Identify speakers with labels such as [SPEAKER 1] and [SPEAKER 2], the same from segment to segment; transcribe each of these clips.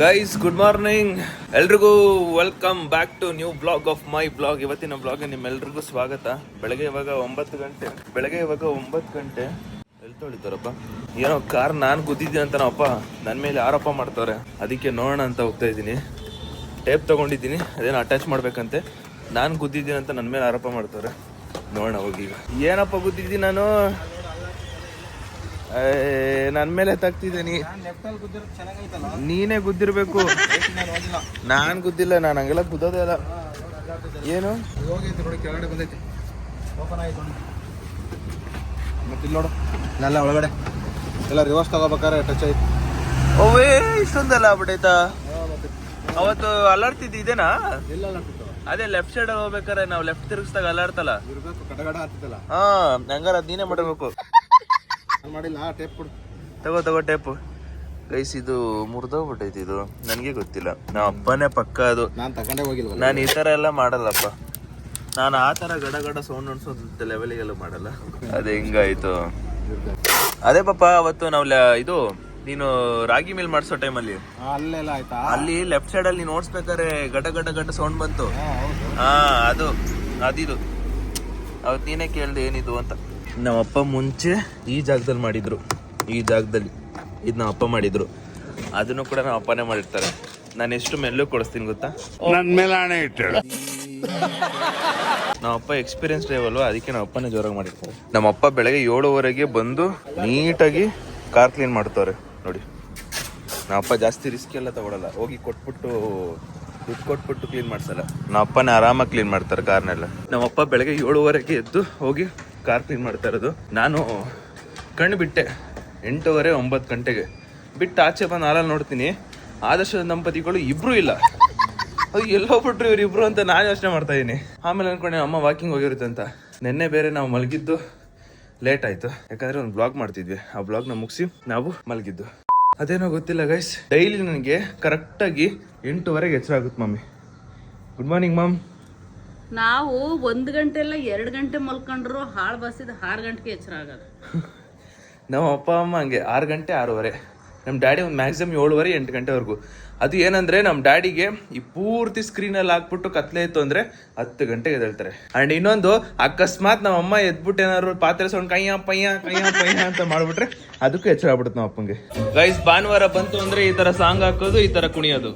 [SPEAKER 1] Guys good morning ಎಲ್ರಿಗೂ welcome back to new blog of my blog. ಇವತ್ತಿನ blog ನಿಮ್ಮೆಲ್ರಿಗೂ ಸ್ವಾಗತ. ಬೆಳಗ್ಗೆ ಇವಾಗ 9 ಗಂಟೆ ಎಲ್ಲಿ ತೊಳಿತಾರಪ್ಪ, ಏನೋ ಕಾರ್ ನಾನು ಗುದ್ದಿದ್ದೆ ಅಂತ ನಮ್ಮಪ್ಪ ನನ್ನ ಮೇಲೆ ಆರೋಪ ಮಾಡ್ತಾರೆ. ಅದಕ್ಕೆ ನೋಡೋಣ ಅಂತ ಹೋಗ್ತಾ ಇದ್ದೀನಿ. ಟೇಪ್ ತಗೊಂಡಿದ್ದೀನಿ, ಅದೇನೋ ಅಟ್ಯಾಚ್ ಮಾಡ್ಬೇಕಂತೆ. ನಾನು ಗುದ್ದಿದ್ದೀನಿ ಅಂತ ನನ್ನ ಮೇಲೆ ಆರೋಪ ಮಾಡ್ತಾರೆ. ನೋಡೋಣ ಹೋಗಿ. ಏನಪ್ಪ ಗುದ್ದಿದ್ದೀನಿ ನಾನು? ನನ್ನ ಮೇಲೆ ತಾಗ್ತಿದ್ದೀನಿ. ನೀನೇ ಗುದ್ದಿರ್ಬೇಕು, ನಾನ್ ಗುದ್ದಿಲ್ಲ. ನಾನು ಹಂಗೆಲ್ಲ ಗುದ್ದೋದೇ ಇಲ್ಲ. ಏನು
[SPEAKER 2] ಕೆಳಗಡೆ ಬಂದೈತಿ, ಓಪನ್ ಆಯ್ತು ಮತ್ತೆ ನೋಡು. ಎಲ್ಲ ಒಳಗಡೆ ಎಲ್ಲ ರಿವರ್ಸ್ ತಗೋಬೇಕಾರೆ ಟಚ್ ಆಯ್ತು.
[SPEAKER 1] ಓವೇ ಇಷ್ಟೊಂದೆಲ್ಲ ಆಗ್ಬಿಟ್ಟೈತಾ? ಅವತ್ತು ಅಲ್ಲಾಡ್ತಿದ್ದು ಇದೇನಾ?
[SPEAKER 2] ಎಲ್ಲ
[SPEAKER 1] ಅದೇ ಲೆಫ್ಟ್ ಸೈಡ್ ಹೋಗ್ಬೇಕಾರೆ ನಾವು ಲೆಫ್ಟ್ ತಿರುಗಿಸ್ದಾಗ ಅಲ್ಲಾಡ್ತಲ್ಲ,
[SPEAKER 2] ಇರ್ಬೇಕು, ಕಟಗಡ ಆಗ್ತಿತ್ತಲ್ಲ.
[SPEAKER 1] ಹಾ ಹಂಗಾರ ಅದ್ ನೀನೇ ಮಾಡಬೇಕು.
[SPEAKER 2] ಮಾಡಿಲ್ಲ, ಟೇಪ್ ಕೊಡು.
[SPEAKER 1] ತಗೋ ಟೇಪು. ಗೈಸ್ ಇದು ಮುರಿದೋಗ್ಬಿಟ್ಟೈತಿ, ಇದು ನನಗೆ ಗೊತ್ತಿಲ್ಲ. ನಮ್ಮ ಅಪ್ಪನೇ ಪಕ್ಕ ಅದು.
[SPEAKER 2] ನಾನು ತಗೊಂಡೇ ಹೋಗಿಲ್ವ.
[SPEAKER 1] ನಾನು ಈ ಥರ ಎಲ್ಲ ಮಾಡಲ್ಲಪ್ಪ. ನಾನು ಆ ಥರ ಗಡ ಸೌಂಡ್ ಅನ್ಸೋದು ಲೆವೆಲಿಗೆಲ್ಲ ಮಾಡಲ್ಲ. ಅದು ಹೆಂಗಾಯ್ತು? ಅದೇ ಪಾಪ ಅವತ್ತು ನಾವು ಇದು ನೀನು ರಾಗಿ ಮಿಲ್ ಮಾಡಿಸೋ ಟೈಮಲ್ಲಿ
[SPEAKER 2] ಅಲ್ಲೆಲ್ಲ ಆಯ್ತಾ?
[SPEAKER 1] ಅಲ್ಲಿ ಲೆಫ್ಟ್ ಸೈಡ್ ಅಲ್ಲಿ ನೀನು ಓಡಿಸ್ಬೇಕಾರೆ ಗಡ ಸೌಂಡ್ ಬಂತು. ಹಾ ಅದಿದು ಅವತ್ತು ನೀನೇ ಕೇಳ್ದೆ ಏನಿದು ಅಂತ. ನಮ್ಮಪ್ಪ ಮುಂಚೆ ಈ ಜಾಗದಲ್ಲಿ ಮಾಡಿದ್ರು, ಈ ಜಾಗದಲ್ಲಿ ಇದು ನಮ್ಮ ಅಪ್ಪ ಮಾಡಿದ್ರು. ಅದನ್ನು ಕೂಡ ನಮ್ಮ ಅಪ್ಪನೇ ಮಾಡಿರ್ತಾರೆ. ನಾನು ಎಷ್ಟು ಮೆಲ್ಲು ಕೊಡಿಸ್ತೀನಿ ಗೊತ್ತಾ?
[SPEAKER 3] ನನ್ನ ಮೇಲೆ ಹಣೆ ಇಟ್ಟಳು.
[SPEAKER 1] ನಮ್ಮಪ್ಪ ಎಕ್ಸ್ಪೀರಿಯನ್ಸ್ ಅಲ್ವಾ, ಅದಕ್ಕೆ ನಮ್ಮ ಅಪ್ಪನೇ ಜೋರಾಗಿ ಮಾಡಿರ್ತಾರೆ. ನಮ್ಮಪ್ಪ ಬೆಳಗ್ಗೆ 7:15 ಬಂದು ನೀಟಾಗಿ ಕಾರ್ ಕ್ಲೀನ್ ಮಾಡ್ತಾರೆ ನೋಡಿ. ನಮ್ಮಪ್ಪ ಜಾಸ್ತಿ ರಿಸ್ಕ್ ಎಲ್ಲ ತಗೊಳಲ್ಲ, ಹೋಗಿ ದುಡ್ಡು ಕೊಟ್ಬಿಟ್ಟು ಕ್ಲೀನ್ ಮಾಡ್ಸಲ್ಲ. ನಮ್ಮಪ್ಪನೇ ಆರಾಮಾಗಿ ಕ್ಲೀನ್ ಮಾಡ್ತಾರೆ ಕಾರ್ನೆಲ್ಲ. ನಮ್ಮಪ್ಪ ಬೆಳಗ್ಗೆ 7:15 ಎದ್ದು ಹೋಗಿ ಕಾರ್ ಕ್ಲೀನ್ ಮಾಡ್ತಾ ಇರೋದು. ನಾನು ಕಣ್ಣು ಬಿಟ್ಟೆ 8:30 9 ಗಂಟೆಗೆ ಬಿಟ್ಟು ಆಚೆ ಬಂದು ಹಾಲಲ್ಲಿ ನೋಡ್ತೀನಿ, ಆದರ್ಶ ದಂಪತಿಗಳು ಇಬ್ರು ಇಲ್ಲ. ಅದು ಎಲ್ಲೋಗ್ಬಿಟ್ರು ಇವರಿಬ್ರು ಅಂತ ನಾನು ಯೋಚನೆ ಮಾಡ್ತಾ ಇದ್ದೀನಿ. ಆಮೇಲೆ ಅನ್ಕೊಂಡೆ ಅಮ್ಮ ವಾಕಿಂಗ್ ಹೋಗಿರುತ್ತೆ ಅಂತ. ನಿನ್ನೆ ಬೇರೆ ನಾವು ಮಲಗಿದ್ದು ಲೇಟ್ ಆಯ್ತು, ಯಾಕಂದ್ರೆ ಒಂದು ಬ್ಲಾಗ್ ಮಾಡ್ತಿದ್ವಿ. ಆ ಬ್ಲಾಗ್ನ ಮುಗಿಸಿ ನಾವು ಮಲಗಿದ್ದು. ಅದೇನೋ ಗೊತ್ತಿಲ್ಲ ಗೈಸ್, ಡೈಲಿ ನನಗೆ ಕರೆಕ್ಟಾಗಿ 8:00 ಎಚ್ಚರ ಆಗುತ್ತೆ. Mummy good morning mom.
[SPEAKER 4] ನಾವು 1 ಗಂಟೆ ಎಲ್ಲ 2 ಗಂಟೆ ಮಲ್ಕೊಂಡ್ರು ಹಾಳು ಬಸಿದ 6 ಗಂಟೆಗೆ ಎಚ್ಚರ ಆಗೋದು.
[SPEAKER 1] ನಮ್ಮ ಅಪ್ಪ ಅಮ್ಮ ಹಂಗೆ 6 ಗಂಟೆ 6:30. ನಮ್ಮ ಡ್ಯಾಡಿ ಒಂದು ಮ್ಯಾಕ್ಸಿಮಮ್ 7:30 8 ಗಂಟೆವರೆಗೂ. ಅದು ಏನಂದ್ರೆ ನಮ್ಮ ಡ್ಯಾಡಿಗೆ ಈ ಪೂರ್ತಿ ಸ್ಕ್ರೀನಲ್ಲಿ ಹಾಕ್ಬಿಟ್ಟು ಕತ್ಲೆ ಇತ್ತು ಅಂದ್ರೆ 10 ಗಂಟೆಗೆ ಎದ್ದೇಳ್ತಾರೆ. ಅಂಡ್ ಇನ್ನೊಂದು, ಅಕಸ್ಮಾತ್ ನಮ್ಮ ಅಮ್ಮ ಎದ್ಬಿಟ್ಟು ಏನಾದ್ರು ಪಾತ್ರೆ ಸೌಂಡ್ ಕಯ್ಯ ಪಯ್ಯ ಅಂತ ಮಾಡ್ಬಿಟ್ರೆ ಅದಕ್ಕೂ ಎಚ್ಚರ ಆಗ್ಬಿಡುತ್ತೆ ನಮ್ಮ ಅಪ್ಪಂಗೆ. ಗೈಸ್ ಭಾನುವಾರ ಬಂತು ಅಂದ್ರೆ ಈ ತರ ಸಾಂಗ್ ಹಾಕೋದು, ಈ ತರ ಕುಣಿಯೋದು,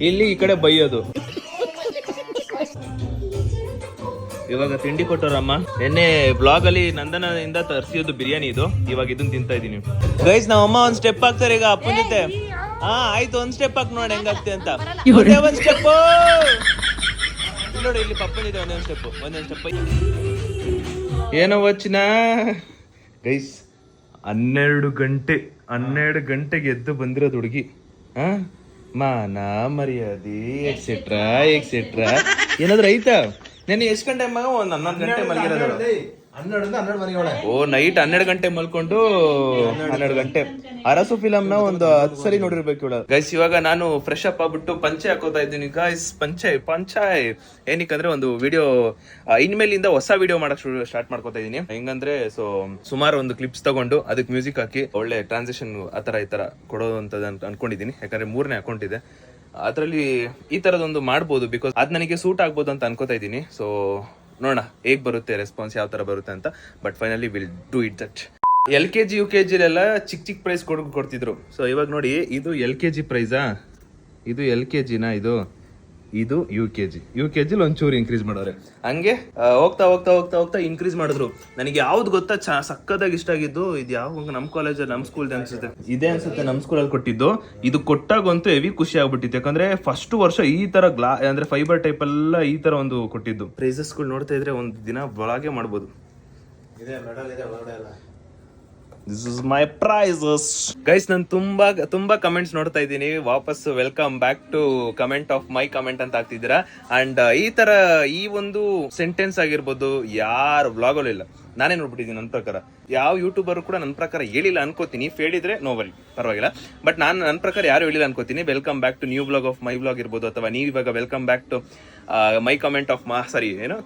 [SPEAKER 1] ಇಲ್ಲಿ ಈ ಕಡೆ ಬೈಯೋದು. ಇವಾಗ ತಿಂಡಿ ಕೊಟ್ಟವ್ರಮ್ಮ. ನಿನ್ನೆ ಬ್ಲಾಗ್ ಅಲ್ಲಿ ನಂದನದಿಂದ ತರಿಸಿದ್ದು ಬಿರಿಯಾನಿ ಇದು. ಇವಾಗ ಇದನ್ನ ತಿಂತಾ ಇದೀನಿ. ಗೈಸ್ ನಾವಮ್ಮ ಒಂದ್ ಸ್ಟೆಪ್ ಹಾಕ್ತಾರೆ ಈಗ ಅಪ್ಪನ ಜೊತೆ. ಆಯ್ತು, ಒಂದ್ ಸ್ಟೆಪ್ ಹಾಕಿ ನೋಡಿ ಹೆಂಗಾಗ್ತೆ ಅಂತ. ಒಂದ್ ಸ್ಟೆಪ್ ನೋಡಿ, ಇಲ್ಲಿ ಪಪ್ಪನಿದೆ. ಒಂದೊಂದ್ ಸ್ಟೆಪ್ ಏನೋ ವಚನ. ಗೈಸ್ 12 ಗಂಟೆಗೆ ಎದ್ದು ಬಂದಿರೋದು ಹುಡುಗಿ. ಮಾನ ಮರ್ಯಾದೆ ಎಕ್ಸೆಟ್ರಾ ಏನಾದ್ರು ಐತಾ? ನೆನ್ನೆ ಎಷ್ಟು ಗಂಟೆ ಮಗ? ಒಂದು 11 ಗಂಟೆ ಮಲಗಿರೋದು.
[SPEAKER 2] 12
[SPEAKER 1] ಓ ನೈಟ್ 12 ಗಂಟೆ ಮಲ್ಕೊಂಡು 12 ಗಂಟೆ. ಅರಸು ಫಿಲಮ್ ನ ಒಂದು 10 ಸರಿ ನೋಡಿರ್ಬೇಕು ಇವಳ. ಗೈಸ್ ಇವಾಗ ನಾನು ಫ್ರೆಶ್ ಅಪ್ ಆಗ್ಬಿಟ್ಟು ಪಂಚೆ ಹಾಕೋತಾ ಇದ್ದೀನಿ. ಗೈಸ್ ಪಂಚಾಯ್ ಏನಕ್ಕಂದ್ರೆ ಒಂದು ವಿಡಿಯೋ ಇನ್ಮೇಲಿಂದ ಹೊಸ ವಿಡಿಯೋ ಮಾಡಕ್ ಸ್ಟಾರ್ಟ್ ಮಾಡ್ಕೋತಾ ಇದೀನಿ. ಹೆಂಗಂದ್ರೆ ಸುಮಾರು ಒಂದು ಕ್ಲಿಪ್ಸ್ ತಗೊಂಡು ಅದಕ್ಕೆ ಮ್ಯೂಸಿಕ್ ಹಾಕಿ ಒಳ್ಳೆ ಟ್ರಾನ್ಸಿಷನ್ ಆತರ ಈ ತರ ಕೊಡೋದು ಅಂತ ಅನ್ಕೊಂಡಿದೀನಿ. ಯಾಕಂದ್ರೆ 3ನೇ ಅಕೌಂಟ್ ಇದೆ, ಅದರಲ್ಲಿ ಈ ತರದೊಂದು ಮಾಡ್ಬೋದು. ಬಿಕಾಸ್ ಅದ್ ನನಗೆ ಸೂಟ್ ಆಗ್ಬೋದು ಅಂತ ಅನ್ಕೋತಾ ಇದ್ದೀನಿ. ಸೊ ನೋಡೋಣ ಹೇಗ್ ಬರುತ್ತೆ ರೆಸ್ಪಾನ್ಸ್, ಯಾವ ತರ ಬರುತ್ತೆ ಅಂತ. But finally will do it that. LKG UKG ಚಿಕ್ಕ ಪ್ರೈಸ್ ಕೊಡ್ತಿದ್ರು. ಸೊ ಇವಾಗ ನೋಡಿ, ಇದು LKG ಪ್ರೈಸಾ, ಇದು LKGನ, ಇದು UKG ಒಂಚೂರು ಇನ್ಕ್ರೀಸ್ ಮಾಡೋರೆ. ಹಂಗೆ ಹೋಗ್ತಾ ಇನ್ಕ್ರೀಸ್ ಮಾಡಿದ್ರು. ನನಗೆ ಯಾವ್ದು ಗೊತ್ತಾ ಸಕ್ಕದಾಗಿ ಇಷ್ಟ ಆಗಿದ್ದು? ಇದು ಯಾವ ನಮ್ಮ ಕಾಲೇಜಲ್ಲಿ ನಮ್ಮ ಸ್ಕೂಲ್ ಅನ್ಸುತ್ತೆ, ಇದೇ ಅನ್ಸುತ್ತೆ ನಮ್ಮ ಸ್ಕೂಲಲ್ಲಿ ಕೊಟ್ಟಿದ್ದು. ಇದು ಕೊಟ್ಟಾಗಂತೂ ಹೆವಿ ಖುಷಿ ಆಗ್ಬಿಟ್ಟಿತ್ತು. ಯಾಕಂದ್ರೆ ಫಸ್ಟ್ ವರ್ಷ ಈ ತರ ಅಂದ್ರೆ ಫೈಬರ್ ಟೈಪ್ ಎಲ್ಲ ಈ ತರ ಒಂದು ಕೊಟ್ಟಿದ್ದು. ಪ್ರೈಸಸ್ಗಳು ನೋಡ್ತಾ ಇದ್ರೆ ಒಂದು ದಿನ ಒಳಗೆ ಮಾಡ್ಬೋದು. This is my prices. Guys ನಾನು ತುಂಬಾ ಕಮೆಂಟ್ಸ್ ನೋಡ್ತಾ ಇದ್ದೀನಿ. ವಾಪಸ್ welcome back to comment of my comment ಅಂತ ಆಗ್ತಿದ್ದೀರಾ. ಅಂಡ್ ಈ ತರ ಈ ಒಂದು ಸೆಂಟೆನ್ಸ್ ಆಗಿರ್ಬೋದು ಯಾರು ವ್ಲಾಗಲ್ಲೂ ಇಲ್ಲ. ನಾನೇ ನೋಡ್ಬಿಟ್ಟಿದ್ದೀನಿ ನನ್ನ ಪ್ರಕಾರ. ಯಾವ ಯೂಟ್ಯೂಬರ್ ಕೂಡ ನನ್ನ ಪ್ರಕಾರ ಹೇಳಿಲ್ಲ ಅನ್ಕೋತೀನಿ. ಹೇಳಿದ್ರೆ ನೋವಲ್ ಪರವಾಗಿಲ್ಲ, ಬಟ್ ನಾನು ನನ್ನ ಪ್ರಕಾರ ಯಾರು ಹೇಳಿಲ್ಲ ಅನ್ಕೋತೀನಿ. Welcome back to new blog of my blog ಇರ್ಬೋದು, ಅಥವಾ ನೀವು ಇವಾಗ welcome back to my comment of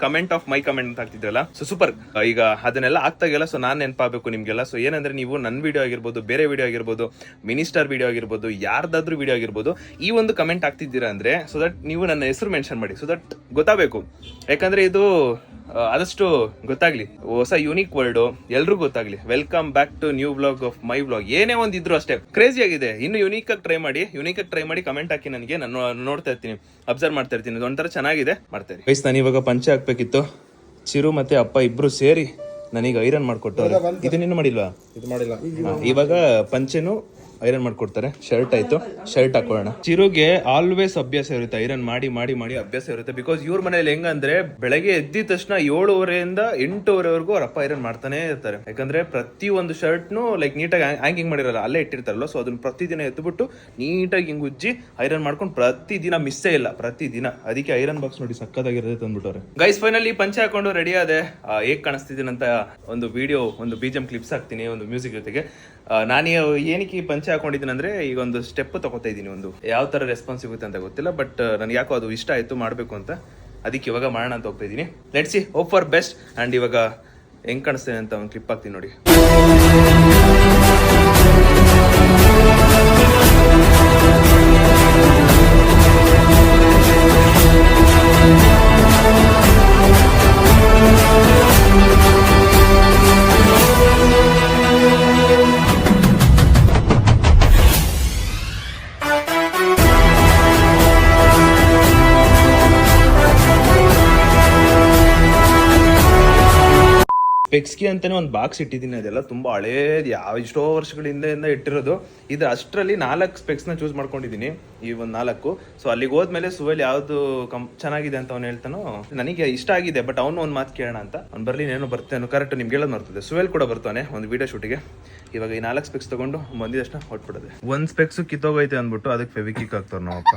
[SPEAKER 1] comment of my comment ಅಂತ ಆಗ್ತಿದ್ರಲ್ಲ. So super. ಈಗ ಅದನ್ನೆಲ್ಲ ಆಗ್ತಾಗೆಲ್ಲ ಸೊ ನಾನು ನೆನಪಾಗಬೇಕು ನಿಮ್ಗೆಲ್ಲ. ಸೊ ಏನಂದ್ರೆ ನೀವು ನನ್ನ ವಿಡಿಯೋ ಆಗಿರ್ಬೋದು, ಬೇರೆ ವಿಡಿಯೋ ಆಗಿರ್ಬೋದು, ಮಿನಿಸ್ಟರ್ ವಿಡಿಯೋ ಆಗಿರ್ಬೋದು, ಯಾರ್ದಾದ್ರೂ ವಿಡಿಯೋ ಆಗಿರ್ಬೋದು, ಈ ಒಂದು ಕಮೆಂಟ್ ಆಗ್ತಿದ್ದೀರಾ ಅಂದ್ರೆ ಸೊ ದಟ್ ನೀವು ನನ್ನ ಹೆಸರು ಮೆನ್ಷನ್ ಮಾಡಿ, ಸೊ ದಟ್ ಗೊತ್ತಾಗಬೇಕು. ಯಾಕಂದ್ರೆ ಇದು ಆದಷ್ಟು ಗೊತ್ತಾಗ್ಲಿ, ಹೊಸ ಯೂನಿಕ್ ವರ್ಡ್ ಎಲ್ರಿಗೂ ಗೊತ್ತಾಗ್ಲಿ. Welcome back to new blog of my blog. ಏನೇ ಒಂದ್ ಇದ್ರು ಅಷ್ಟೇ, ಕ್ರೇಜಿ ಆಗಿದೆ. ಇನ್ನು ಯೂನಿಕ್ ಆಗಿ ಟ್ರೈ ಮಾಡಿ ಕಮೆಂಟ್ ಹಾಕಿ ನನಗೆ. ನಾನು ನೋಡ್ತಾ ಇರ್ತೀನಿ, ಅಬ್ಸರ್ವ್ ಮಾಡ್ತಾ ಇರ್ತೀನಿ. ಇದೊಂಥರ ಚೆನ್ನಾಗಿದೆ, ಮಾಡ್ತಾರೆ. ಗೈಸ್ ನಾನು ಇವಾಗ ಪಂಚೆ ಹಾಕ್ಬೇಕಿತ್ತು. ಚಿರು ಮತ್ತೆ ಅಪ್ಪ ಇಬ್ರು ಸೇರಿ ನನಗೆ ಐರನ್ ಮಾಡ್ಕೊಟ್ಟವ್ರೆ. ಇದನ್ನೇನು ಮಾಡಿಲ್ವಾ?
[SPEAKER 2] ಇದು ಮಾಡಿಲ್ಲ.
[SPEAKER 1] ಇವಾಗ ಪಂಚೆನು ಐರನ್ ಮಾಡ್ಕೊಡ್ತಾರೆ. ಶರ್ಟ್ ಆಯ್ತು, ಶರ್ಟ್ ಹಾಕೊಳ್ಳೋಣ. ಚಿರುಗೆ ಆಲ್ವೇಸ್ ಅಭ್ಯಾಸ ಇರುತ್ತೆ, ಐರನ್ ಮಾಡಿ ಮಾಡಿ ಮಾಡಿ ಅಭ್ಯಾಸ ಇರುತ್ತೆ. ಬಿಕಾಸ್ ಇವ್ರ ಮನೇಲಿ ಹೆಂಗಂದ್ರೆ ಬೆಳಗ್ಗೆ ಎದ್ದಿದ ತಕ್ಷಣ 7:30 8:00ವರೆಗೂ ಅವ್ರ ಅಪ್ಪ ಐರನ್ ಮಾಡ್ತಾನೆ ಇರ್ತಾರೆ. ಯಾಕಂದ್ರೆ ಪ್ರತಿ ಒಂದು ಶರ್ಟ್ನು ಲೈಕ್ ನೀಟಾಗಿ ಹ್ಯಾಂಗಿಂಗ್ ಮಾಡಿರಲ್ಲ, ಅಲ್ಲೇ ಇಟ್ಟಿರ್ತಾರಲ್ಲ. ಸೊ ಅದನ್ನ ಪ್ರತಿದಿನ ಎದ್ದುಬಿಟ್ಟು ನೀಟಾಗಿ ಹಿಂಗ್ ಉಜ್ಜಿ ಐರನ್ ಮಾಡ್ಕೊಂಡು ಪ್ರತಿದಿನ ಮಿಸ್ಸೇ ಇಲ್ಲ, ಪ್ರತಿದಿನ. ಅದಕ್ಕೆ ಐರನ್ ಬಾಕ್ಸ್ ನೋಡಿ ಸಕ್ಕದಾಗಿರುತ್ತೆ ತಂದ್ಬಿಟ್ಟವ್ರೆ. ಗೈಸ್ ಫೈನಲಿ ಪಂಚೆ ಹಾಕೊಂಡು ರೆಡಿ ಆದೆ. ಹೇಗ್ ಕಾಣಿಸ್ತಿದ್ದೀನಿ ಅಂತ ಒಂದು ವಿಡಿಯೋ, ಒಂದು BGM ಕ್ಲಿಪ್ಸ್ ಹಾಕ್ತೀನಿ, ಒಂದು ಮ್ಯೂಸಿಕ್ ಜೊತೆಗೆ. ನಾನು ಏನಕ್ಕೆ ಈ ಪಂಚೆ ಹಾಕೊಂಡಿದ್ದೀನಿ ಅಂದ್ರೆ ಈಗ ಒಂದು ಸ್ಟೆಪ್ ತಗೋತಾ ಇದ್ದೀನಿ. ಒಂದು ಯಾವ ತರ ರೆಸ್ಪಾನ್ಸ್ ಸಿಗುತ್ತೆ ಅಂತ ಗೊತ್ತಿಲ್ಲ, ಬಟ್ ನನಗೆ ಯಾಕೋ ಅದು ಇಷ್ಟ ಆಯ್ತು ಮಾಡಬೇಕು ಅಂತ. ಅದಕ್ಕೆ ಇವಾಗ ಮಾಡೋಣ ಅಂತ ಹೋಗ್ತಾ ಇದ್ದೀನಿ. Let's see, hope for best. And ಇವಾಗ ಹೆಂಗ್ ಕಾಣಿಸ್ತೇನೆ ಅಂತ ಒಂದು ಕ್ಲಿಪ್ ಹಾಕ್ತೀನಿ ನೋಡಿ. ಸ್ಪೆಕ್ಸ್ಗೆ ಅಂತಾನೆ ಒಂದು ಬಾಕ್ಸ್ ಇಟ್ಟಿದ್ದೀನಿ. ಅದೆಲ್ಲ ತುಂಬಾ ಹಳೇದು, ಎಷ್ಟೋ ವರ್ಷಗಳಿಂದ ಇಟ್ಟಿರೋದು. ಇದು ಅಷ್ಟರಲ್ಲಿ 4 ಸ್ಪೆಕ್ಸ್ನ ಚೂಸ್ ಮಾಡ್ಕೊಂಡಿದ್ದೀನಿ, ಈ ಒಂದು 4. ಸೊ ಅಲ್ಲಿಗೆ ಹೋದ್ಮೇಲೆ ಸುವೆಲ್ ಯಾವ್ದು ಚೆನ್ನಾಗಿದೆ ಅಂತ ಅವ್ನು ಹೇಳ್ತಾನೋ. ನನಗೆ ಇಷ್ಟ ಆಗಿದೆ, ಬಟ್ ಅವನು ಒಂದು ಮಾತು ಕೇಳೋಣ ಅಂತ. ಅವ್ನು ಬರ್ಲಿ, ಏನೋ ಬರ್ತೇನೆ ಕರೆಕ್ಟ್ ನಿಮ್ಗೆ ಹೇಳೋದು ಬರ್ತದೆ. ಸುವೆಲ್ ಕೂಡ ಬರ್ತಾನೆ ಒಂದು ವಿಡಿಯೋ ಶೂಟಿಗೆ. ಇವಾಗ ಈ 4 ಸ್ಪೆಕ್ಸ್ ತಗೊಂಡು ಬಂದಿದ್ದಷ್ಟು ಹೊಟ್ಬಿಡೋದೆ. ಒಂದು ಸ್ಪೆಕ್ಸ್ ಕಿತ್ತೋಗೈತೆ ಅಂದ್ಬಿಟ್ಟು ಅದಕ್ಕೆ ಫೆವಿಕಿಕ್ ಹಾಕ್ತಾರ ನಾವಪ್ಪ.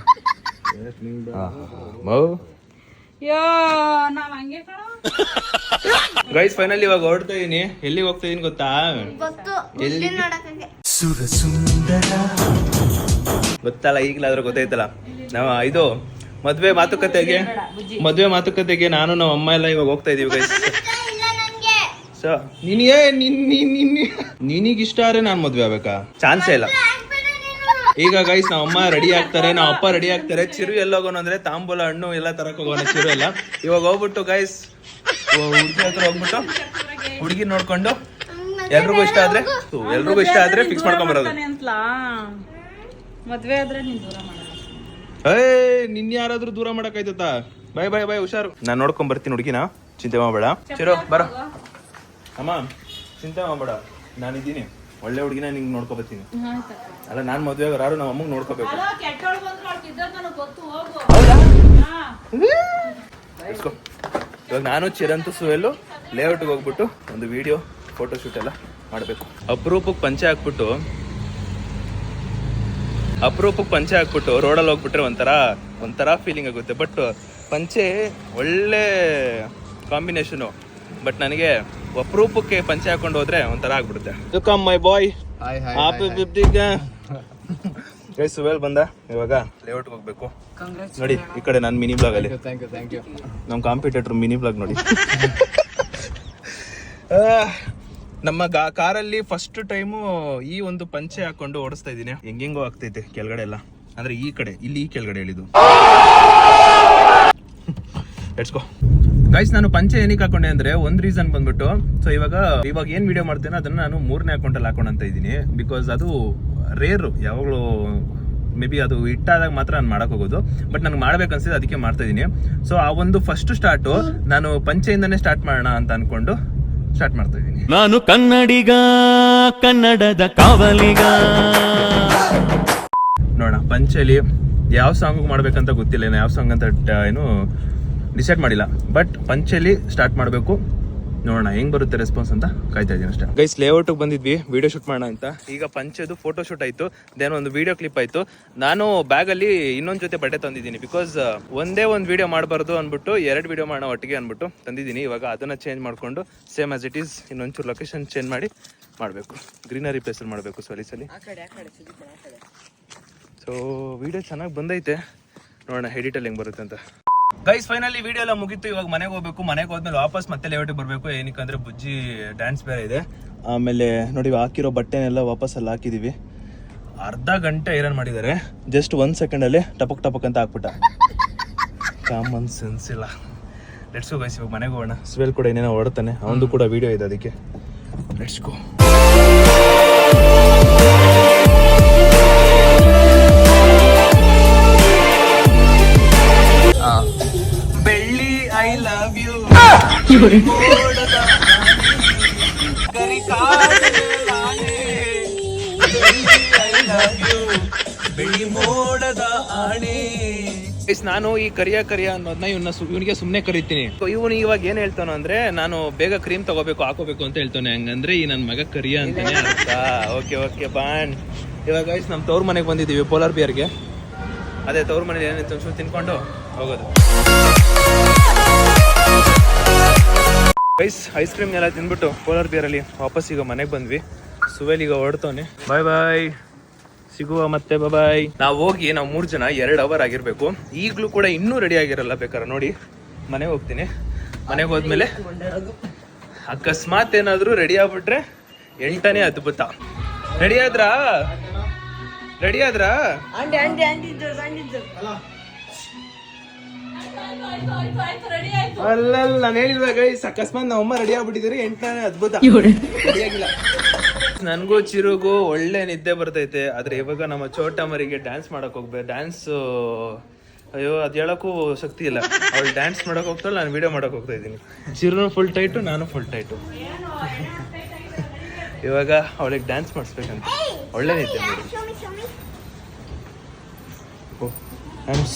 [SPEAKER 1] ಗೈಸ್ ಫೈನಲಿ ಇವಾಗ ಹೊರಡ್ತಾ ಇದೀನಿ. ಎಲ್ಲಿಗೆ ಹೋಗ್ತಾ ಇದೀನಿ ಗೊತ್ತಾ? ಗೊತ್ತಲ್ಲ, ಈಗಲಾದ್ರೂ ಗೊತ್ತಾಯ್ತಲ್ಲ. ನಾವು ಇದು ಮದ್ವೆ ಮಾತುಕತೆಗೆ ನಾನು ನಮ್ಮ ಅಮ್ಮ ಎಲ್ಲ ಇವಾಗ ಹೋಗ್ತಾ ಇದೀವಿ ಗೈಸ್. ಸೊ ನಿನಗಿಷ್ಟ ಆದ್ರೆ ನಾನು ಮದ್ವೆ ಆಗ್ಬೇಕಾ? ಚಾನ್ಸೇ ಇಲ್ಲ. ಈಗ ಗೈಸ್ ನಮ್ಮ ಅಮ್ಮ ರೆಡಿ ಆಗ್ತಾರೆ, ನಮ್ಮ ಅಪ್ಪ ರೆಡಿ ಆಗ್ತಾರೆ. ಚಿರು ಎಲ್ಲ ಹೋಗೋಣ ಅಂದ್ರೆ ತಾಂಬೂಲ ಹಣ್ಣು ಎಲ್ಲ ತರಕ್ ಹೋಗೋಣ. ಚಿರು ಎಲ್ಲ ಇವಾಗ ಹೋಗ್ಬಿಟ್ಟು ಗೈಸ್ ಹುಡುಗಿ ಹತ್ರ ಹೋಗ್ಬಿಟ್ಟು ಹುಡುಗಿ ನೋಡ್ಕೊಂಡು ಎಲ್ರಿಗೂ ಇಷ್ಟ ಆದ್ರೆ ಫಿಕ್ಸ್ ಮಾಡ್ಕೊಂಡ್ ಬರೋದು.
[SPEAKER 4] ಮದ್ವೆ ಆದ್ರೆ ನೀನ್ ದೂರ ಮಾಡಲ್ಲ.
[SPEAKER 1] ನಿನ್ ಯಾರಾದ್ರೂ ದೂರ ಮಾಡಕ್ ಆಯ್ತತಾ? ಬೈ ಬೈ ಬೈ, ಹುಷಾರು. ನಾನ್ ನೋಡ್ಕೊಂಡ್ ಬರ್ತೀನಿ ಹುಡುಗಿನ, ಚಿಂತೆ ಮಾಡ್ಬೇಡ. ಚಿರು ಬರೋ ಅಮ್ಮ, ಚಿಂತೆ ಮಾಡ್ಬೇಡ, ನಾನಿದ್ದೀನಿ. ಒಳ್ಳೆ ಹುಡುಗಿನ ನಿಂಗೆ ನೋಡ್ಕೊ ಬರ್ತೀನಿ. ಅಲ್ಲ ನಾನ್ ಮದ್ವೆ ಯಾರು ನಮ್ಮ ಅಮ್ಮಗ್ ನೋಡ್ಕೋಬೇಕು. ಇವಾಗ ನಾನು ಚಿರಂತು ಸುವೆಲ್ಲು ಲೇಔಟ್ಗೆ ಹೋಗ್ಬಿಟ್ಟು ಒಂದು ವಿಡಿಯೋ ಫೋಟೋ ಶೂಟ್ ಎಲ್ಲ ಮಾಡಬೇಕು. ಅಪರೂಪಕ್ಕೆ ಪಂಚೆ ಹಾಕ್ಬಿಟ್ಟು ರೋಡಲ್ಲಿ ಹೋಗ್ಬಿಟ್ರೆ ಒಂಥರ ಫೀಲಿಂಗ್ ಆಗುತ್ತೆ. ಬಟ್ ಪಂಚೆ ಒಳ್ಳೆ ಕಾಂಬಿನೇಷನು. ಬಟ್ ನನಗೆ ಅಪರೂಪಕ್ಕೆ ಪಂಚೆ ಹಾಕೊಂಡು ಹೋದ್ರೆ ಒಂಥರ ಆಗ್ಬಿಡುತ್ತೆ. ವೆಲ್ಕಮ್ ಮೈ ಬಾಯ್. ಸುವೆಲ್ ಬಂದ. ಇವಾಗ ಲೇಔಟ್ ಹೋಗ್ಬೇಕು ನೋಡಿ. ಈ ಕಡೆ ನಾನು ಮಿನಿ ಬ್ಲಾಗ್ ಅಲ್ಲಿ, ನಮ್ ಕಾಂಪಿಟೇಟರ್ ಮಿನಿ ಬ್ಲಾಗ್ ನೋಡಿ. ನಮ್ಮ ಕಾರಲ್ಲಿ ಫಸ್ಟ್ ಟೈಮು ಈ ಒಂದು ಪಂಚೆ ಹಾಕೊಂಡು ಓಡಿಸ್ತಾ ಇದ್ದೀನಿ. ಹೆಂಗೋ ಆಗ್ತೈತೆ ಕೆಳಗಡೆ ಎಲ್ಲ, ಅಂದ್ರೆ ಈ ಕಡೆ ಇಲ್ಲಿ ಈ ಕೆಳಗಡೆ ಹೇಳಿದ್ದು. Let's go guys. ನಾನು ಪಂಚೆ ಏನಕ್ಕೆ ಹಾಕೊಂಡೆ ಅಂದ್ರೆ ಒಂದ್ ರೀಸನ್ ಬಂದ್ಬಿಟ್ಟು, ಸೊ ಇವಾಗ ಏನ್ ವಿಡಿಯೋ ಮಾಡ್ತೇನೆ ಅದನ್ನ ನಾನು 3ನೇ ಅಕೌಂಟಲ್ಲಿ ಹಾಕೊಂಡಂತ ಇದ್ದೀನಿ. ಬಿಕಾಸ್ ಅದು ರೇರು, ಯಾವಾಗಲೂ ಮೇ ಬಿ ಅದು ಇಟ್ಟಾದಾಗ ಮಾತ್ರ ನಾನು ಮಾಡಕ್ ಹೋಗೋದು. ಬಟ್ ನನಗೆ ಮಾಡ್ಬೇಕನ್ಸಿದೆ, ಅದಕ್ಕೆ ಮಾಡ್ತಾ ಇದೀನಿ. ಸೊ ಆ ಒಂದು ಫಸ್ಟ್ ಸ್ಟಾರ್ಟು ನಾನು ಪಂಚೆಯಿಂದನೇ ಸ್ಟಾರ್ಟ್ ಮಾಡೋಣ ಅಂತ ಅನ್ಕೊಂಡು ಸ್ಟಾರ್ಟ್ ಮಾಡ್ತಾ ಇದ್ದೀನಿ.
[SPEAKER 5] ನಾನು ಕನ್ನಡಿಗ, ಕನ್ನಡದ ಕಾವಲಿಗ.
[SPEAKER 1] ನೋಡೋಣ ಪಂಚೆಲಿ ಯಾವ ಸಾಂಗ್ ಮಾಡ್ಬೇಕಂತ ಗೊತ್ತಿಲ್ಲ, ಯಾವ ಸಾಂಗ್ ಅಂತ ಏನು ಡಿಸೈಡ್ ಮಾಡಿಲ್ಲ. ಬಟ್ ಪಂಚೆಲಿ ಸ್ಟಾರ್ಟ್ ಮಾಡಬೇಕು. ನೋಡೋಣ ಹೆಂಗ್ ಬರುತ್ತೆ ರೆಸ್ಪಾನ್ಸ್ ಅಂತ ಕಾಯ್ತಾ ಇದೀನಿ ಅಷ್ಟೇ. ಗೈಸ್ ಲೇಔಟ್ ಬಂದಿದ್ವಿ ವಿಡಿಯೋ ಶೂಟ್ ಮಾಡೋಣ ಅಂತ. ಈಗ ಪಂಚದು ಫೋಟೋ ಶೂಟ್ ಆಯ್ತು, ದೆನ್ ಒಂದು ವಿಡಿಯೋ ಕ್ಲಿಪ್ ಆಯ್ತು. ನಾನು ಬ್ಯಾಗ್ ಅಲ್ಲಿ ಇನ್ನೊಂದ್ ಜೊತೆ ಬಟ್ಟೆ ತಂದಿದ್ದೀನಿ, ಬಿಕಾಸ್ ಒಂದೇ ಒಂದು ವಿಡಿಯೋ ಮಾಡಬಾರ್ದು ಅನ್ಬಿಟ್ಟು 2 ವಿಡಿಯೋ ಮಾಡೋಣ ಒಟ್ಟಿಗೆ ಅನ್ಬಿಟ್ಟು ತಂದಿದ್ದೀನಿ. ಇವಾಗ ಅದನ್ನ ಚೇಂಜ್ ಮಾಡ್ಕೊಂಡು ಸೇಮ್ ಆಸ್ ಇಟ್ ಈಸ್ ಇನ್ನೊಂಚೂರು ಲೊಕೇಶನ್ ಚೇಂಜ್ ಮಾಡಬೇಕು, ಗ್ರೀನರಿ ಪ್ಲೇಸ್ ಅಲ್ಲಿ ಮಾಡಬೇಕು ಸಲಿ. ಸೊ ವಿಡಿಯೋ ಚೆನ್ನಾಗಿ ಬಂದೈತೆ, ನೋಡೋಣ ಎಡಿಟಲ್ಲಿ ಹೆಂಗ್ ಬರುತ್ತೆ ಅಂತ. ಗೈಸ್ ಫೈನಲಿ ವಿಡಿಯೋ ಎಲ್ಲ ಮುಗೀತು. ಇವಾಗ ಮನೆಗೆ ಹೋಗ್ಬೇಕು. ಮನೆಗೆ ಹೋದ್ಮೇಲೆ ವಾಪಸ್ ಮತ್ತೆ ಲೇಔಟಿಗೆ ಬರಬೇಕು. ಏನಕ್ಕಂದ್ರೆ ಬುಜ್ಜಿ ಡ್ಯಾನ್ಸ್ ಬೇರೆ ಇದೆ. ಆಮೇಲೆ ನೋಡಿ ಹಾಕಿರೋ ಬಟ್ಟೆನೆಲ್ಲ ವಾಪಸ್ ಅಲ್ಲಿ ಹಾಕಿದೀವಿ. ಅರ್ಧ ಗಂಟೆ ಐರನ್ ಮಾಡಿದ್ದಾರೆ, ಜಸ್ಟ್ 1 ಸೆಕೆಂಡಲ್ಲಿ ಟಪಕ್ ಅಂತ ಹಾಕ್ಬಿಟ್ಟ. ಕಾಮನ್ ಸೆನ್ಸ್ ಇಲ್ಲ. ಲೆಟ್ಸ್ ಗೋ ಗೈಸ್, ಇವಾಗ ಮನೆಗೆ ಹೋಗೋಣ. ಸ್ವೆಲ್ ಕೂಡ ಏನೇನೋ ಹೊಡ್ತಾನೆ, ಅವನದು ಕೂಡ ವಿಡಿಯೋ ಇದೆ, ಅದಕ್ಕೆ ಲೆಟ್ಸ್ ಗೋ. ಬೆಳ್ಳಿ ಐ ಲವ್ ಯು ಬೆಳ್ಳಿ ಮೋಡದ ಆಣೆ. ನಾನು ಈ ಕರಿಯ ಅನ್ನೋದನ್ನ ಇವನಿಗೆ ಸುಮ್ನೆ ಕರಿತೀನಿ. ಇವನು ಇವಾಗ ಏನ್ ಹೇಳ್ತಾನ ಅಂದ್ರೆ ನಾನು ಬೇಗ ಕ್ರೀಮ್ ತಗೋಬೇಕು ಹಾಕೋಬೇಕು ಅಂತ ಹೇಳ್ತಾನೆ. ಹಂಗಂದ್ರೆ ಈ ನನ್ ಮಗ ಕರಿಯ ಅಂತಾನೆ ಅರ್ಥ. Okay bond. ಇವಾಗ ಗೈಸ್ ನಮ್ ತವ್ರ ಮನೆಗೆ ಬಂದಿದ್ದೀವಿ ಪೋಲಾರ್ ಬಿಯರ್ಗೆ. ಅದೇ ತವ್ರ ಮನೇಲಿ ಏನಿತ್ತು ಒಂಚೂರು ತಿನ್ಕೊಂಡು ಹೋಗೋದು. ಗೈಸ್ ಐಸ್ ಕ್ರೀಮ್ ಎಲ್ಲ ತಿನ್ಬಿಟ್ಟು ಪೋಲಾರ್ ಬಿಯರಲ್ಲಿ ವಾಪಸ್ ಈಗ ಮನೆಗೆ ಬಂದ್ವಿ. ಸುವೇಲ್ ಈಗ ಹೊರಡ್ತಾನೆ. ಬಾಯ್ ಸಿಗುವ ಮತ್ತೆ ಬಾಯ್. ನಾವು ಹೋಗಿ ನಾವು 3 ಜನ 2 ಅವರ್ ಆಗಿರ್ಬೇಕು. ಈಗಲೂ ಕೂಡ ಇನ್ನೂ ರೆಡಿ ಆಗಿರಲ್ಲ. ಬೇಕಾದ್ರೆ ನೋಡಿ ಮನೆಗೆ ಹೋಗ್ತೀನಿ. ಮನೆಗೆ ಹೋದ್ಮೇಲೆ ಅಕಸ್ಮಾತ್ ಏನಾದ್ರು ರೆಡಿ ಆಗ್ಬಿಟ್ರೆ 8ನೇ ಅದ್ಭುತ. ರೆಡಿ ಆದ್ರಾ? ಅಲ್ಲ ನಾನು ಹೇಳಿಲ್ವ ಗೈಸ್, ಅಕಸ್ಮಾತ್ ನಮ್ಮಮ್ಮ ರೆಡಿ ಆಗ್ಬಿಟ್ಟಿದ್ರೆ 8ನೇ ಅದ್ಭುತ. ರೆಡಿ ಆಗಿಲ್ಲ. ನನ್ಗೂ ಚಿರುಗೂ ಒಳ್ಳೆ ನಿದ್ದೆ ಬರ್ತೈತೆ. ಆದ್ರೆ ಇವಾಗ ನಮ್ಮ ಚೋಟ ಮರಿಗೆ ಡ್ಯಾನ್ಸ್ ಮಾಡಕ್ ಹೋಗ್ಬೇಕು. ಡ್ಯಾನ್ಸ್ ಅಯ್ಯೋ ಅದ್ ಹೇಳಕ್ಕೂ ಶಕ್ತಿ ಇಲ್ಲ. ಅವಳು ಡ್ಯಾನ್ಸ್ ಮಾಡಕ್ ಹೋಗ್ತಾಳೆ, ನಾನು ವಿಡಿಯೋ ಮಾಡಕ್ ಹೋಗ್ತಾ ಇದ್ದೀನಿ. ಚಿರುನು ಫುಲ್ ಟೈಟು, ನಾನು ಫುಲ್ ಟೈಟು. ಇವಾಗ ಅವಳಿಗೆ ಡ್ಯಾನ್ಸ್ ಮಾಡಿಸ್ಬೇಕಂತ ಒಳ್ಳೆ ನಿದ್ದೆ ಮಾಡಿ. ಐ ಆಮ್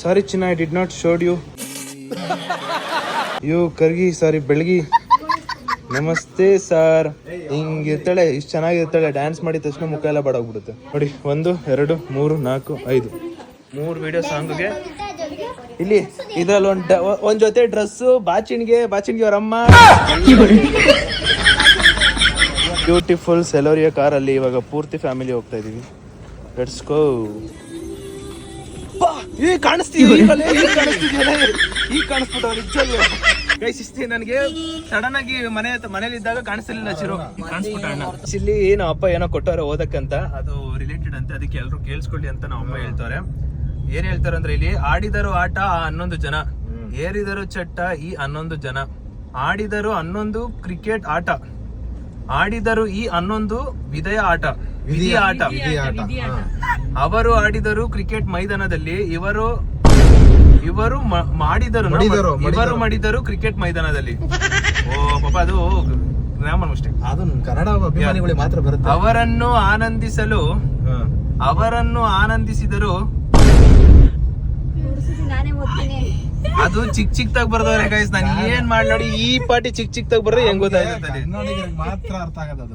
[SPEAKER 1] ಸಾರಿ ಚಿನ್ನ, I did not showed you. You ಕರ್ಗಿ ಸಾರಿ ಬೆಳಗಿ. ನಮಸ್ತೆ ಸರ್. ಹಿಂಗಿರ್ತಾಳೆ, ಇಷ್ಟು ಚೆನ್ನಾಗಿರ್ತಾಳೆ. ಡ್ಯಾನ್ಸ್ ಮಾಡಿದ ತಕ್ಷಣ ಮುಖ ಎಲ್ಲ ಬಾಡೋಗ್ಬಿಡುತ್ತೆ. ನೋಡಿ 1 2 3 4 5 3 ವಿಡಿಯೋ ಸಾಂಗ್ಗೆ. ಇಲ್ಲಿ ಇದ್ರಲ್ಲಿ ಒಂದ್ ಜೊತೆ ಡ್ರೆಸ್ಸು, ಬಾಚಿನ್ಗೆ ಅವ್ರ ಅಮ್ಮ. ಬ್ಯೂಟಿಫುಲ್ ಸೆಲೋರಿಯಾ ಕಾರಲ್ಲಿ ಇವಾಗ ಪೂರ್ತಿ ಫ್ಯಾಮಿಲಿ ಹೋಗ್ತಾ ಇದೀವಿ. Let's go. ಈಗ ಕಾಣಿಸ್ಬಿಟ್ಟು ನಿಜಲ್ಲೂ ಗೈಸ್ ಇಷ್ಟೇ. ನನಗೆ ಸಡನ್ ಆಗಿ ಮನೇಲಿ ಇದ್ದಾಗ ಕಾಣಿಸ್ತಿರ್ಲಿಲ್ಲ ಚಿರು, ಕಾಣಿಸ್ಬಿಟ್ಟ ಅಣ್ಣ. ಇಲ್ಲಿ ಏನೋ ಅಪ್ಪ ಏನೋ ಕೊಟ್ಟವ್ರೆ ಓದಕ್ಕಂತ, ಅದು ರಿಲೇಟೆಡ್ ಅಂತೆ, ಅದಕ್ಕೆ ಎಲ್ರು ಕೇಳಿಸ್ಕೊಳ್ಳಿ ಅಂತ ನಮ್ಮ ಅಮ್ಮ ಹೇಳ್ತಾರೆ. ಏನ್ ಹೇಳ್ತಾರೆ ಅಂದ್ರೆ ಇಲ್ಲಿ ಆಡಿದರು ಆಟ ಆ 11 ಜನ, ಏರಿದರು ಚಟ್ಟ ಈ 11 ಜನ, ಆಡಿದರು 11 ಕ್ರಿಕೆಟ್ ಆಟ, ಆಡಿದರು ಈ 11 ವಿಧಿಯ ಆಟ. ಅವರು ಆಡಿದರು ಕ್ರಿಕೆಟ್ ಮೈದಾನದಲ್ಲಿ, ಇವರು ಮಾಡಿದರು ಕ್ರಿಕೆಟ್ ಮೈದಾನದಲ್ಲಿ. ಓ ಪಾಪ, ಅದು ಗ್ರಾಮರ್ ಮಿಸ್ಟೇಕ್.
[SPEAKER 2] ಅದು ಕನ್ನಡ ಅಭಿಮಾನಿಗಳಿಗೆ ಮಾತ್ರ ಬರುತ್ತೆ.
[SPEAKER 1] ಅವರನ್ನು ಆನಂದಿಸಿದರು. ಅದು ಚಿಕ್ಕದಾಗಿ ಬರ್ದವ್ರೆ ಗೈಸ್. ನಾನು ಏನ್ ಮಾಡಿ ನೋಡಿ, ಈ ಪಾಟಿ ಚಿಕ್ಕದಾಗಿ ಬರ್ರೆ ಹೆಂಗ್ ಗೊತ್ತಾಗುತ್ತೆ
[SPEAKER 2] ಮಾತ್ರ ಅರ್ಥ ಆಗೋದು.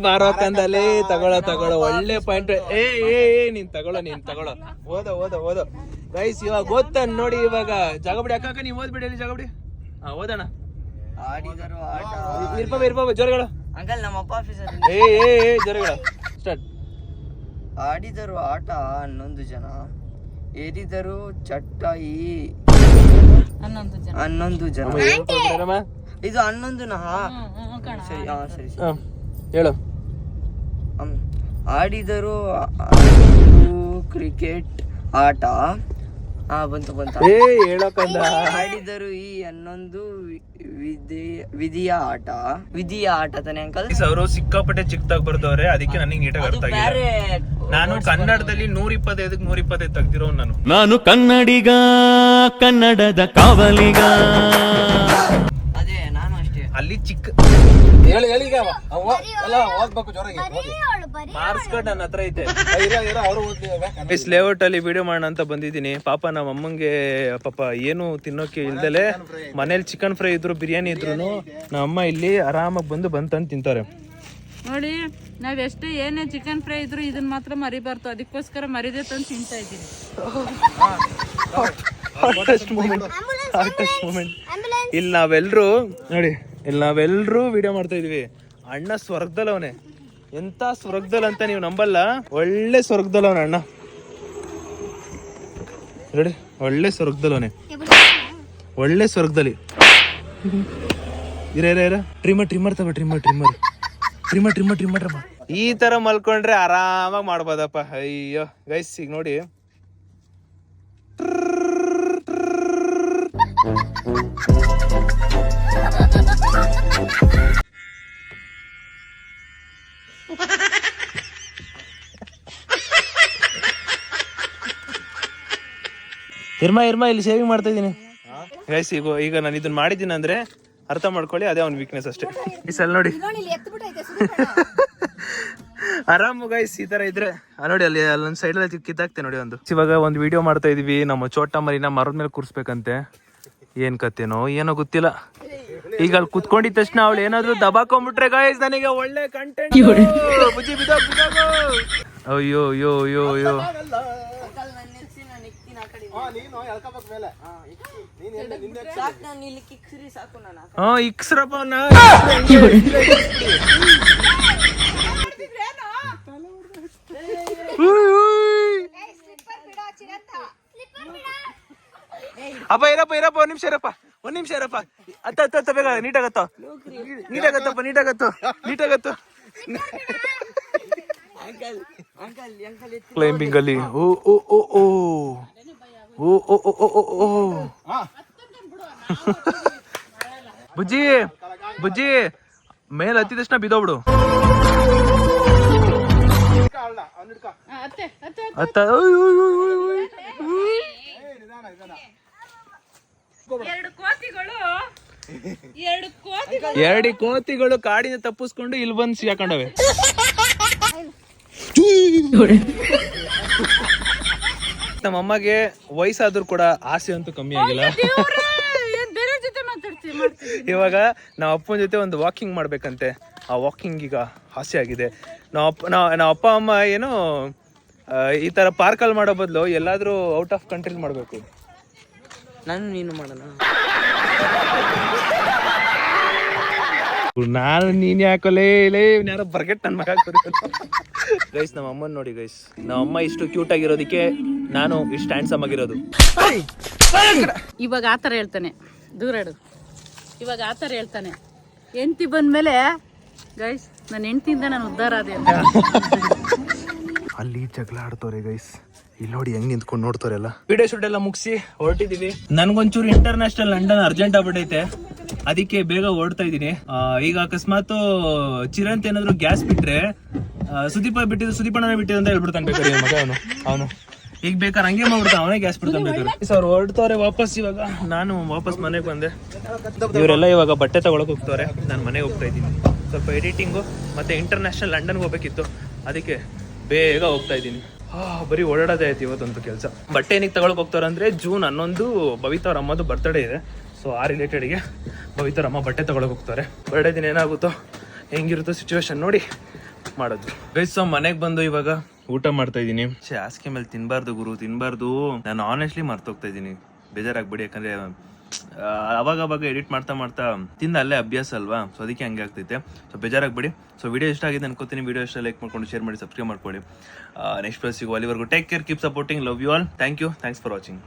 [SPEAKER 1] ಬಾರೋ ಕಂದಲೇ, ತಗೊಳ್ಳೋ ಒಳ್ಳೆ ಪಾಯಿಂಟ್. ನೀನ್ ತಗೊಳ್ಳೋ ಓದ ಗೈಸ್. ಇವಾಗ ಓದ್ತಾ ನೋಡಿ. ಇವಾಗ ಜಾಗಬಡಿ ಅಕ್ಕ ನೀವ್ ಓದ್ಬಿಡಿ. ಅಲ್ಲಿ ಜಾಗಬಡಿ ಓದೋಣ. ಇರ್ಪ ಜೋರಗಳು
[SPEAKER 6] ಅಂಕಲ್ ನಮ್ಮ ಅಪ್ಪ ಆಫೀಸರ್.
[SPEAKER 1] ಜೋರಗಳು ಸ್ಟಾರ್ಟ್.
[SPEAKER 6] ಆಡಿದರು ಆಟ 11 ಜನ, ಏರಿದರು ಚಟ್ಟ ಈ 11 ಜನ. ಇದು 11ನಾ? ಸರಿ
[SPEAKER 1] ಹೇಳು.
[SPEAKER 6] ಆಡಿದರು ಕ್ರಿಕೆಟ್ ಆಟ. ಬಂತು.
[SPEAKER 1] ಹೇಳಕಂದ.
[SPEAKER 6] ಆಡಿದರು ಈ 11 ವಿಧಿಯ ಆಟ ತಾನೆ ಅಂಕಲ್?
[SPEAKER 1] ಅವರು ಸಿಕ್ಕಾಪಟ್ಟೆ ಚಿಕ್ಕದಾಗಿ ಬರ್ದವ್ರೆ, ಅದಕ್ಕೆ ನನಗೆ ನೀಟಾಗಿ ಅರ್ಥ ಆಗಿಲ್ಲ. ನಾನು ಕನ್ನಡದಲ್ಲಿ 125ಕ್ಕೆ 125 ತೆಗ್ದಿರೋ.
[SPEAKER 5] ನಾನು ಕನ್ನಡಿಗ, ಕನ್ನಡದ ಕಾವಲಿಗ.
[SPEAKER 6] ಅದೇ ನಾನು ಅಷ್ಟೇ.
[SPEAKER 1] ಅಲ್ಲಿ ಚಿಕ್ಕ
[SPEAKER 2] ಹೇಳಿ ಈಗ ಎಲ್ಲ ಓದ್ಬೇಕು ಜೋರಾಗಿ ಹೋಗಿ.
[SPEAKER 1] ಮಾರ್ಕ್ಸ್ ಕಾರ್ಡ್ ನನ್ನ ಹತ್ರ ಐತೆ.
[SPEAKER 2] ಅವರು ಓದ್ಲಿ.
[SPEAKER 1] ಲೇಔಟ್ ಅಲ್ಲಿ ವಿಡಿಯೋ ಮಾಡೋಣ ಅಂತ ಬಂದಿದ್ದೀನಿ. ಪಾಪ ನಮ್ಮ ಅಮ್ಮಂಗೆ ಪಾಪ ಏನು ತಿನ್ನೋಕೆ ಇಲ್ದಲೆ ಮನೇಲಿ ಚಿಕನ್ ಫ್ರೈ ಇದ್ರು ಬಿರಿಯಾನಿ ಇದ್ರು ನಮ್ಮ ಅಮ್ಮ ಇಲ್ಲಿ ಆರಾಮಾಗಿ ಬಂತಂದು ತಿಂತಾರೆ.
[SPEAKER 4] ನೋಡಿ ನಾವ್ ಎಷ್ಟೇ ಏನೇ ಚಿಕನ್ ಫ್ರೈ ಇದ್ರು ಇದನ್ನ ಮಾತ್ರ ಮರಿಬಾರ್ದು, ಅದಕ್ಕೋಸ್ಕರ ಮರಿದೇ ತಂದು ತಿಂತಾ ಇದ್ದೀನಿ.
[SPEAKER 1] ಹಾರ್ಟೆಸ್ಟ್ ಮೂಮೆಂಟ್ ಇಲ್ಲಿ ನಾವೆಲ್ಲರೂ ವಿಡಿಯೋ ಮಾಡ್ತಾ ಇದೀವಿ. ಅಣ್ಣ ಸ್ವರ್ಗದಲ್ಲವನೆ, ಎಂತ ಸ್ವರ್ಗದಲ್ಲ ಅಂತ ನೀವು ನಂಬಲ್ಲ. ಒಳ್ಳೆ ಸ್ವರ್ಗದಲ್ಲವನೆ ಅಣ್ಣ ನೋಡಿ, ಒಳ್ಳೆ ಸ್ವರ್ಗದಲ್ಲವನೆ, ಒಳ್ಳೆ ಸ್ವರ್ಗದಲ್ಲಿ. ಇರ ಟ್ರಿಮ್ಮರ್ ಈ ತರ ಮಲ್ಕೊಂಡ್ರೆ ಆರಾಮಾಗಿ ಮಾಡ್ಬೋದಪ್ಪ. ಅಯ್ಯೋ ಗೈಸ್ ಈಗ ನೋಡಿ, ಇರ್ಮಾ ಇಲ್ಲಿ ಶೇವಿಂಗ್ ಮಾಡ್ತಾ ಇದೀನಿ ಗೈಸ್. ಈಗ ನಾನು ಇದನ್ನ ಮಾಡಿದ್ದೀನಿ ಅಂದ್ರೆ ಅರ್ಥ ಮಾಡ್ಕೊಳ್ಳಿ, ಅದೇ ಅವ್ನ ವೀಕ್ನೆಸ್ ಅಷ್ಟೇ. ಈ ಸಲ ನೋಡಿ ಆರಾಮು ಗೈಸ್. ಈ ತರ ಇದ್ರೆ ನೋಡಿ ಅಲ್ಲಿ ಅಲ್ಲೊಂದ್ ಸೈಡ್ ಅಲ್ಲಿ ಕಿತ್ತಾಕ್ತೆ ನೋಡಿ. ಇವಾಗ ಒಂದು ವಿಡಿಯೋ ಮಾಡ್ತಾ ಇದೀವಿ. ನಮ್ಮ ಚೋಟ ಮರಿನ ಮರದ ಮೇಲೆ ಕೂರ್ಸ್ಬೇಕಂತೆ. ಏನ್ ಕತ್ತೇನೋ ಏನೋ ಗೊತ್ತಿಲ್ಲ. ಈಗ ಅಲ್ಲಿ ಕುತ್ಕೊಂಡಿದ ತಕ್ಷಣ ಅವಳು ಏನಾದ್ರು ದಬಾಕೊಂಡ್ಬಿಟ್ರೆ ಗೈಸ್ ನನಗೆ ಒಳ್ಳೆ ಕಂಟೆಂಟ್. ಅಯ್ಯೋ ಅಯ್ಯೋ ಅಯ್ಯೋ ಅಯ್ಯೋ ಇಕ್ಸ್ರಪ್ಪ ಅಪ್ಪ ಇರಪ್ಪ ಒಂದ್ ನಿಮಿಷ ಇರಪ್ಪ. ಅತ್ತ ಬೇಗ ನೀಟಾಗತ್ತೋ ಕ್ಲೈಂಬಿಂಗ್ ಅಲ್ಲಿ. ಬುಜ್ಜಿ ಮೇಲ್ ಹತ್ತಿದ ತಕ್ಷಣ ಬಿದ್ದೋಗ್ಬಿಡು. ಎರಡು ಕೋತಿಗಳು ಕಾಡಿನ ತಪ್ಪಿಸ್ಕೊಂಡು ಇಲ್ಲಿ ಬಂದು ಸಿಗಾಕೊಂಡವೆ. ನಮ್ಮ ಅಮ್ಮಗೆ ವಯಸ್ಸಾದ್ರೂ ಕೂಡ ಆಸೆ ಅಂತೂ ಕಮ್ಮಿ ಆಗಿಲ್ಲ. ಇವಾಗ ನಾವ್ ಅಪ್ಪನ ಜೊತೆ ಒಂದು ವಾಕಿಂಗ್ ಮಾಡ್ಬೇಕಂತೆ. ಆ ವಾಕಿಂಗ್ ಈಗ ಆಸೆ ಆಗಿದೆ. ನಾವ್ ಅಪ್ಪ ಅಮ್ಮ ಏನು ಈ ತರ ಪಾರ್ಕಲ್ಲಿ ಮಾಡೋ ಬದಲು ಎಲ್ಲಾದ್ರೂ ಔಟ್ ಆಫ್ ಕಂಟ್ರಿ ಮಾಡ್ಬೇಕು.
[SPEAKER 6] ನೀನು ಮಾಡೋಣ.
[SPEAKER 1] ನಾನು ನೀನ್ ಯಾಕೋಲೇ ಯಾರೋ ಬರ್ಗೆಟ್ ನನ್ ಮಗ ಗೈಸ್. ನಮ್ಮ ಅಮ್ಮನ್ ನೋಡಿ ಗೈಸ್, ನಮ್ಮ ಅಮ್ಮ ಇಷ್ಟು ಕ್ಯೂಟ್ ಆಗಿರೋದಕ್ಕೆ ನಾನು ಇಷ್ಟು ಹ್ಯಾಂಡ್ಸಮ್ ಆಗಿರೋದು.
[SPEAKER 4] ಇವಾಗ ಆತರ ಹೇಳ್ತಾನೆ, ದೂರಾಡು. ಇವಾಗ ಆತರ ಹೇಳ್ತಾನೆ, ಹೆಂಡತಿ ಬಂದ್ಮೇಲೆ ಗೈಸ್ ನನ್ನ ಹೆಂಡತಿಯಿಂದ ನಾನು ಉದ್ಧಾರ ಆದೆ ಅಂತ.
[SPEAKER 1] ಅಲ್ಲಿ ಜಗಳ ಆಡ್ತವ್ರೆ ಗೈಸ್. ಇಲ್ಲಿ ನೋಡಿ ಹೆಂಗ್ ನಿಂತ್ಕೊಂಡು ನೋಡ್ತಾರೆ ಎಲ್ಲ. ವಿಡಿಯೋ ಶೂಟ್ ಎಲ್ಲ ಮುಗಿಸಿ ಹೊರಟಿದೀವಿ. ನನ್ಗೊಂಚೂರು ಇಂಟರ್ನ್ಯಾಷನಲ್ ಲಂಡನ್ ಅರ್ಜೆಂಟ್ ಆಗ್ಬಿಟ್ಟೈತೆ, ಅದಕ್ಕೆ ಬೇಗ ಹೊರಡ್ತಾ ಇದೀನಿ. ಈಗ ಅಕಸ್ಮಾತ್ ಚಿರಂತ್ ಏನಾದ್ರು ಗ್ಯಾಸ್ ಬಿಟ್ರೆ ಸುದೀಪಣ್ಣನೇ ಬಿಟ್ಟಿದ್ದು ಅಂತ ಹೇಳ್ಬಿಡ್ತಾನೆ ಬೇಕಾದ್ರೆ ಮಗ ಅವನು. ಈಗ ಬೇಕಾದ್ರೆ ಹಂಗೆ ಮಾಡ್ಬಿಡ್ತಾನೆ, ಅವನೇ ಗ್ಯಾಸ್ ಬಿಡ್ತಾನೆ ಬೇಕಾದ್ರೆ. ಸರ್ ಹೊರಡ್ತವ್ರೆ ವಾಪಸ್. ಇವಾಗ ನಾನು ವಾಪಸ್ ಮನೆಗೆ ಬಂದೆ. ಇವರೆಲ್ಲ ಇವಾಗ ಬಟ್ಟೆ ತಗೊಳಕ್ ಹೋಗ್ತವ್ರೆ, ನಾನು ಮನೆಗೆ ಹೋಗ್ತಾ ಇದ್ದೀನಿ. ಸ್ವಲ್ಪ ಎಡಿಟಿಂಗು ಮತ್ತೆ ಇಂಟರ್ನ್ಯಾಷನಲ್ ಲಂಡನ್ಗೆ ಹೋಗ್ಬೇಕಿತ್ತು, ಅದಕ್ಕೆ ಬೇಗ ಹೋಗ್ತಾ ಇದ್ದೀನಿ. ಬರೀ ಓಡಾಡೋದೇ ಆಯ್ತು ಇವತ್ತಂತೂ ಕೆಲಸ. ಬಟ್ಟೆ ಏನಕ್ಕೆ ತಗೊಳಕ್ ಹೋಗ್ತಾರೆ ಅಂದ್ರೆ ಜೂನ್ 11 ಭವಿತಾ ಅವ್ರ ಅಮ್ಮದು ಬರ್ತ್ಡೇ ಇದೆ. ಸೊ ಆ ರಿಲೇಟೆಡ್ಗೆ ಭವಿತಾ ಅವ್ರ ಅಮ್ಮ ಬಟ್ಟೆ ತಗೊಳಕ್ ಹೋಗ್ತಾರೆ. ಬರ್ಡೇ ದಿನ ಏನಾಗುತ್ತೋ ಹೆಂಗಿರುತ್ತೋ ಸಿಚುವೇಶನ್ ನೋಡಿ ಮಾಡೋದು. ಗೈಸ್ ಮನೆಗೆ ಬಂದು ಇವಾಗ ಊಟ ಮಾಡ್ತಾ ಇದ್ದೀನಿ. ಹಾಸಿಗೆ ಮೇಲೆ ತಿನ್ಬಾರ್ದು ಗುರು, ತಿನ್ಬಾರ್ದು. ನಾನು ಆನೆಸ್ಟ್ಲಿ ಮರ್ತೋಗ್ತಾ ಇದ್ದೀನಿ, ಬೇಜಾರಾಗ್ಬಿಡಿ. ಯಾಕಂದ್ರೆ ಅವಾಗ ಎಡಿಟ್ ಮಾಡ್ತಾ ತಿಂದ ಅಲ್ಲೇ ಅಭ್ಯಾಸ ಅಲ್ವಾ, ಸೊ ಅದಕ್ಕೆ ಹಂಗೆ ಆಗ್ತೈತೆ. ಸೊ ಬೇಜಾರಾಗ್ಬಿಡಿ. ಸೊ ವಿಡಿಯೋ ಇಷ್ಟ ಆಗಿದೆ ಅನ್ಕೋತೀನಿ. ವಿಡಿಯೋ ಇಷ್ಟ ಲೈಕ್ ಮಾಡ್ಕೊಂಡು ಶೇರ್ ಮಾಡಿ, ಸಬ್ಸ್ಕ್ರೈಬ್ ಮಾಡ್ಕೊಳ್ಳಿ. ನೆಕ್ಸ್ಟ್ ಪ್ಲಸ್ ಸಿಗೋ ಅಲ್ಲಿವರೆಗೂ take care, keep supporting, love you all. Thank you, thanks for watching.